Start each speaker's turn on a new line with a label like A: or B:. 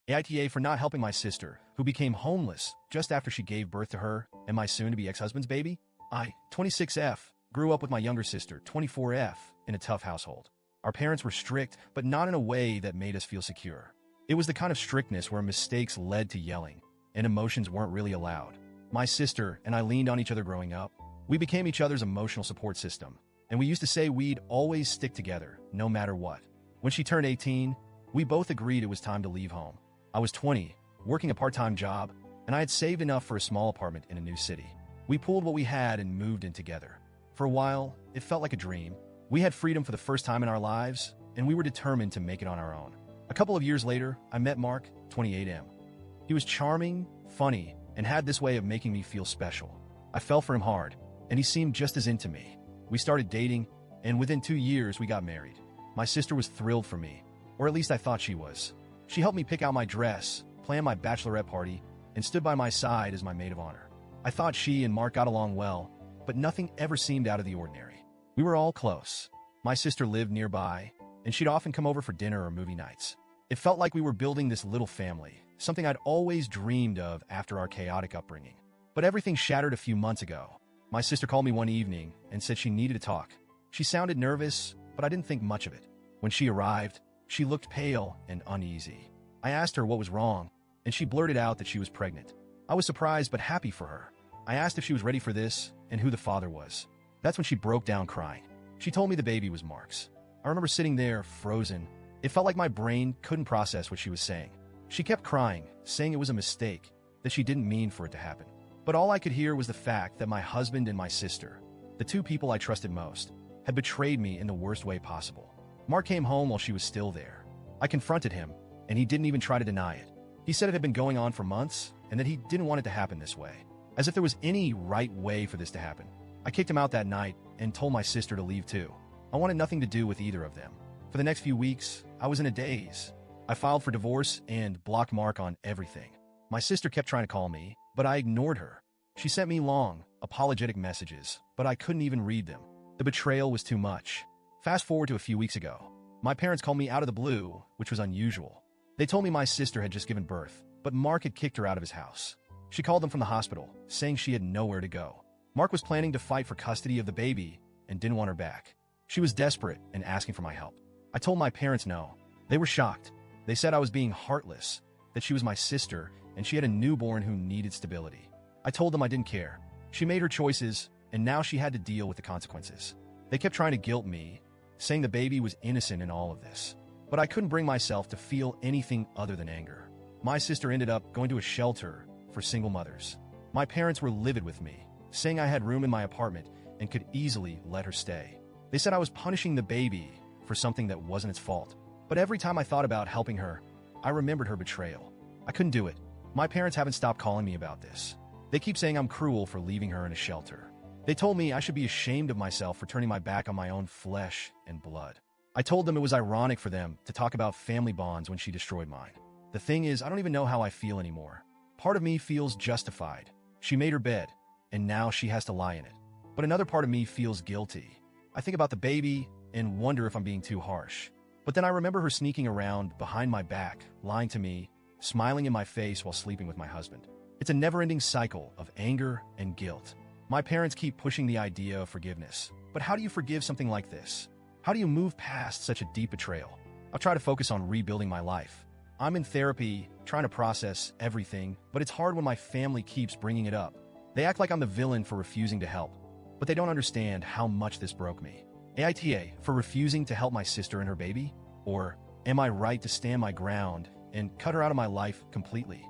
A: AITA for not helping my sister, who became homeless just after she gave birth to her and my soon-to-be ex-husband's baby. I, 26F, grew up with my younger sister, 24F, in a tough household. Our parents were strict, but not in a way that made us feel secure. It was the kind of strictness where mistakes led to yelling, and emotions weren't really allowed. My sister and I leaned on each other growing up. We became each other's emotional support system, and we used to say we'd always stick together, no matter what. When she turned 18, we both agreed it was time to leave home. I was 20, working a part-time job, and I had saved enough for a small apartment in a new city. We pooled what we had and moved in together. For a while, it felt like a dream. We had freedom for the first time in our lives, and we were determined to make it on our own. A couple of years later, I met Mark, 28M. He was charming, funny, and had this way of making me feel special. I fell for him hard, and he seemed just as into me. We started dating, and within 2 years, we got married. My sister was thrilled for me, or at least I thought she was. She helped me pick out my dress, plan my bachelorette party, and stood by my side as my maid of honor. I thought she and Mark got along well, but nothing ever seemed out of the ordinary. We were all close. My sister lived nearby, and she'd often come over for dinner or movie nights. It felt like we were building this little family, something I'd always dreamed of after our chaotic upbringing. But everything shattered a few months ago. My sister called me one evening and said she needed to talk. She sounded nervous, but I didn't think much of it. When she arrived, she looked pale and uneasy. I asked her what was wrong, and she blurted out that she was pregnant. I was surprised but happy for her. I asked if she was ready for this and who the father was. That's when she broke down crying. She told me the baby was Mark's. I remember sitting there, frozen. It felt like my brain couldn't process what she was saying. She kept crying, saying it was a mistake, that she didn't mean for it to happen. But all I could hear was the fact that my husband and my sister, the two people I trusted most, had betrayed me in the worst way possible. Mark came home while she was still there. I confronted him, and he didn't even try to deny it. He said it had been going on for months, and that he didn't want it to happen this way. As if there was any right way for this to happen. I kicked him out that night and told my sister to leave too. I wanted nothing to do with either of them. For the next few weeks, I was in a daze. I filed for divorce and blocked Mark on everything. My sister kept trying to call me, but I ignored her. She sent me long, apologetic messages, but I couldn't even read them. The betrayal was too much. Fast forward to a few weeks ago. My parents called me out of the blue, which was unusual. They told me my sister had just given birth, but Mark had kicked her out of his house. She called them from the hospital, saying she had nowhere to go. Mark was planning to fight for custody of the baby and didn't want her back. She was desperate and asking for my help. I told my parents no. They were shocked. They said I was being heartless, that she was my sister, and she had a newborn who needed stability. I told them I didn't care. She made her choices, and now she had to deal with the consequences. They kept trying to guilt me, saying the baby was innocent in all of this. But I couldn't bring myself to feel anything other than anger. My sister ended up going to a shelter for single mothers. My parents were livid with me, saying I had room in my apartment and could easily let her stay. They said I was punishing the baby for something that wasn't its fault. But every time I thought about helping her, I remembered her betrayal. I couldn't do it. My parents haven't stopped calling me about this. They keep saying I'm cruel for leaving her in a shelter. They told me I should be ashamed of myself for turning my back on my own flesh and blood. I told them it was ironic for them to talk about family bonds when she destroyed mine. The thing is, I don't even know how I feel anymore. Part of me feels justified. She made her bed, and now she has to lie in it. But another part of me feels guilty. I think about the baby and wonder if I'm being too harsh. But then I remember her sneaking around behind my back, lying to me, smiling in my face while sleeping with my husband. It's a never-ending cycle of anger and guilt. My parents keep pushing the idea of forgiveness. But how do you forgive something like this? How do you move past such a deep betrayal? I'll try to focus on rebuilding my life. I'm in therapy, trying to process everything, but it's hard when my family keeps bringing it up. They act like I'm the villain for refusing to help, but they don't understand how much this broke me. AITA for refusing to help my sister and her baby? Or am I right to stand my ground and cut her out of my life completely?